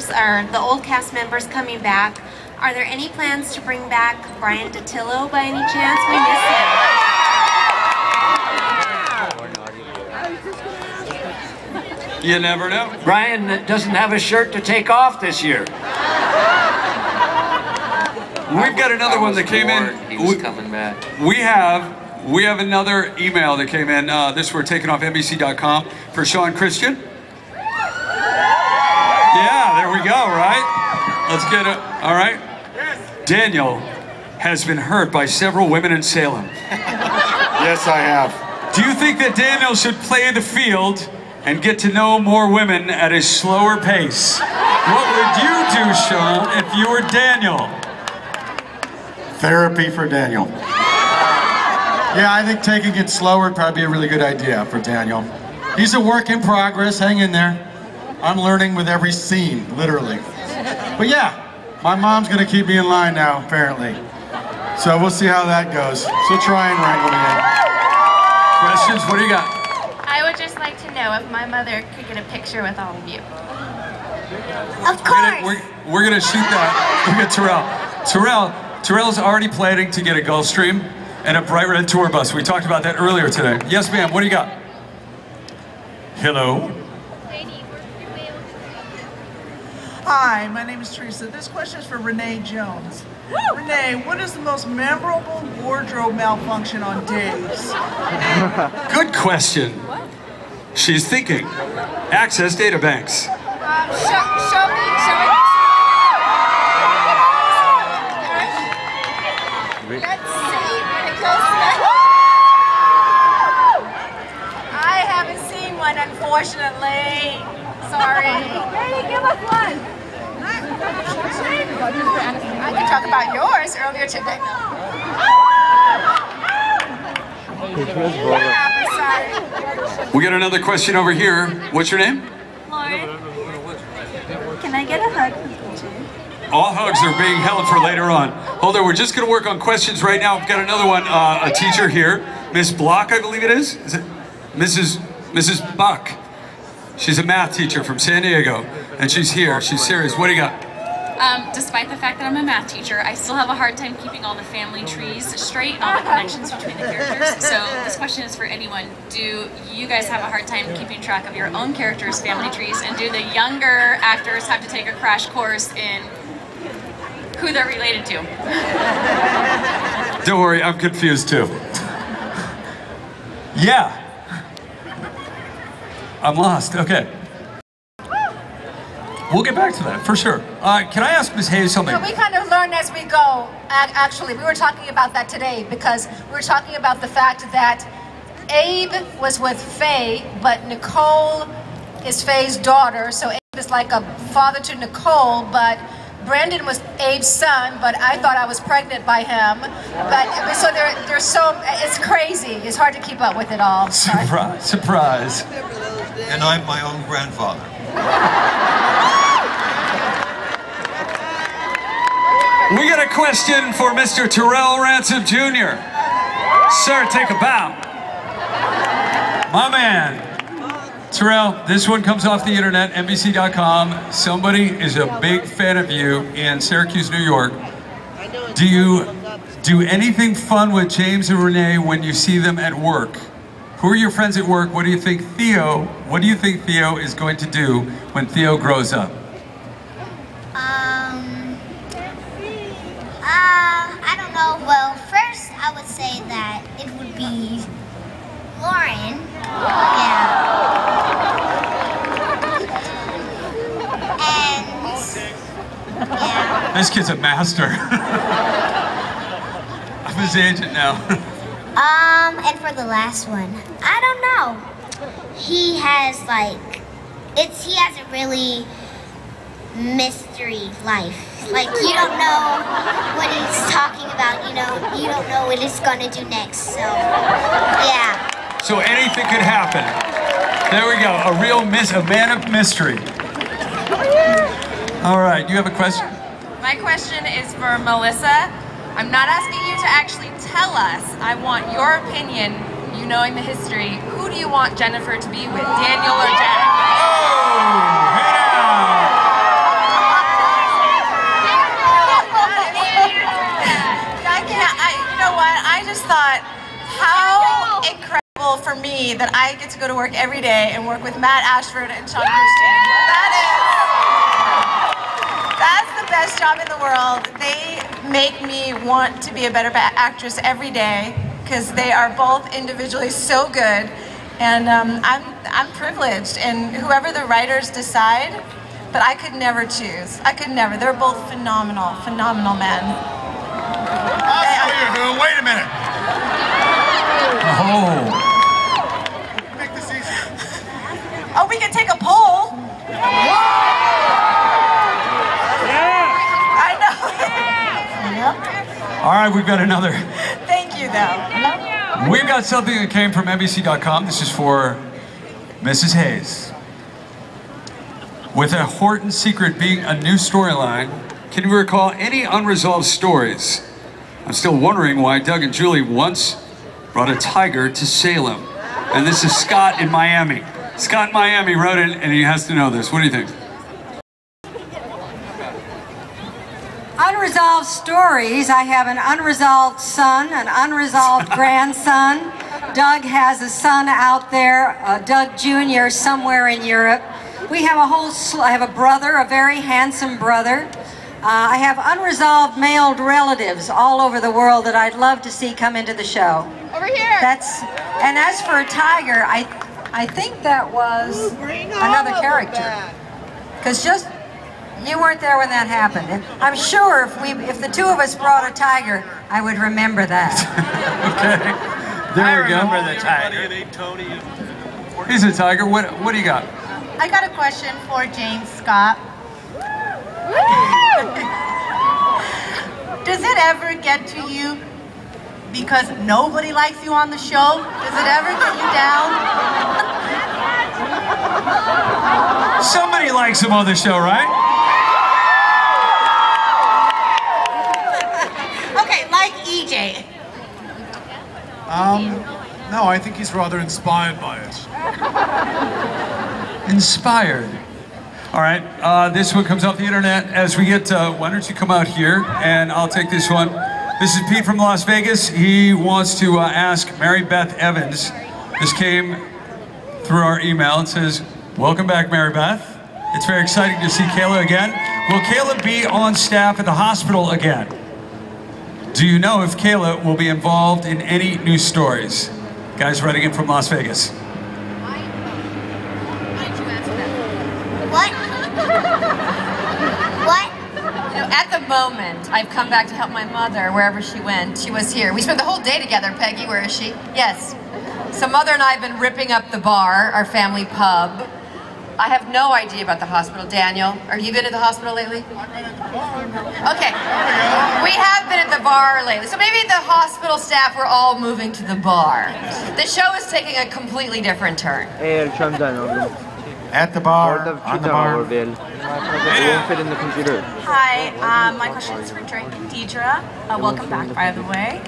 members, or the old cast members coming back. Are there any plans to bring back Brian Dattilo by any chance? We miss him. You never know. Brian doesn't have a shirt to take off this year. We've got another one that came in. He was coming back. We have another email that came in. This we're taking off NBC.com for Sean Christian. Yeah, there we go, right? Let's get it. All right. Daniel has been hurt by several women in Salem. Yes, I have. Do you think that Daniel should play the field and get to know more women at a slower pace? What would you do, Sean, if you were Daniel? Therapy for Daniel. Yeah, I think taking it slower would probably be a really good idea for Daniel. He's a work in progress, hang in there. I'm learning with every scene, literally. But yeah, my mom's gonna keep me in line now, apparently. So we'll see how that goes. So try and wrangle me in. Questions? What do you got? I would just like to know if my mother could get a picture with all of you. Of course. We're gonna shoot that. Look at Terrell. Terrell's already planning to get a Gulfstream and a bright red tour bus. We talked about that earlier today. Yes, ma'am. What do you got? Hello. Hi, my name is Teresa. This question is for Renee Jones. Renee, what is the most memorable wardrobe malfunction on Days? Good question. She's thinking. Access data banks. Show me. Let's see. I haven't seen one, unfortunately. Sorry. Hey, give us one. I can talk about yours earlier today. Sorry. We got another question over here. What's your name? Lauren. Can I get a hug from teacher? All hugs are being held for later on. Hold on, we're just going to work on questions right now. We've got another one, a teacher here. Miss Block, I believe it is. Is it Mrs. Buck? She's a math teacher from San Diego, and she's here. She's serious. What do you got? Despite the fact that I'm a math teacher, I still have a hard time keeping all the family trees straight and all the connections between the characters. So this question is for anyone. Do you guys have a hard time keeping track of your own characters' family trees? And do the younger actors have to take a crash course in who they're related to? Don't worry, I'm confused too. Yeah. I'm lost. Okay. We'll get back to that, for sure. Can I ask Ms. Hayes something? So we kind of learn as we go. Actually, we were talking about that today because we were talking about the fact that Abe was with Faye, but Nicole is Faye's daughter. So Abe is like a father to Nicole, but Brandon was Abe's son, but I thought I was pregnant by him. But so there's so, it's crazy. It's hard to keep up with it all. Surprise, surprise. And I'm my own grandfather. We got a question for Mr. Terrell Ransom Jr. Sir, take a bow. My man. Terrell, this one comes off the internet, NBC.com. Somebody is a big fan of you in Syracuse, New York. Do you do anything fun with James and Renee when you see them at work? Who are your friends at work? What do you think Theo is going to do when Theo grows up? I don't know. Well, first I would say that it would be Lauren. Yeah. And yeah. This kid's a master. I'm his agent now. And for the last one, I don't know. He has he has a really mystery life. Like, you don't know what he's talking about, you don't know what he's gonna do next, so, yeah. So anything could happen. There we go, a man of mystery. All right, you have a question? My question is for Melissa. I'm not asking you to actually tell us. I want your opinion, you knowing the history. Who do you want Jennifer to be with, Daniel or Jack? Oh, hey now. incredible for me that I get to go to work every day and work with Matt Ashford and Sean Christian. That's the best job in the world. They make me want to be a better actress every day because they are both individually so good. And I'm privileged, and whoever the writers decide, but I could never choose. I could never. They're both phenomenal, phenomenal men. Wait a minute. Oh. Make this easy. Oh, we can take a poll. I know. All right, we've got another. Thank you, though. We've got something that came from NBC.com. This is for Mrs. Hayes. With a Horton secret being a new storyline, can you recall any unresolved stories? I'm still wondering why Doug and Julie once brought a tiger to Salem. And this is Scott in Miami. Scott in Miami wrote it, and he has to know this. What do you think? Unresolved stories. I have an unresolved son, an unresolved grandson. Doug has a son out there, Doug Jr., somewhere in Europe. We have I have a brother, a very handsome brother. I have unresolved male relatives all over the world that I'd love to see come into the show. Over here. And as for a tiger, I think that was another character. Because you weren't there when that happened. And I'm sure if the two of us brought a tiger, I would remember that. Okay. There we go. I remember the tiger. He's a tiger. What do you got? I got a question for James Scott. Does it ever get to you because nobody likes you on the show? Does it ever get you down? Somebody likes him on the show, right? Okay, like EJ. No, I think he's rather inspired by it. Inspired. All right, this one comes off the internet. As we get, why don't you come out here and I'll take this one. This is Pete from Las Vegas. He wants to ask Mary Beth Evans. This came through our email. It says, welcome back, Mary Beth. It's very exciting to see Kayla again. Will Kayla be on staff at the hospital again? Do you know if Kayla will be involved in any news stories? Guys writing in from Las Vegas. What? What? You know, at the moment, I've come back to help my mother wherever she went. She was here. We spent the whole day together. Peggy, where is she? Yes. So Mother and I have been ripping up the bar, our family pub. I have no idea about the hospital. Daniel, are you been at the hospital lately? I've been at the bar. Okay. We have been at the bar lately. So maybe the hospital staff were all moving to the bar. The show is taking a completely different turn. At the bar, on the bar. Hi, my question is for Drake and Deidre. Welcome back, by the way.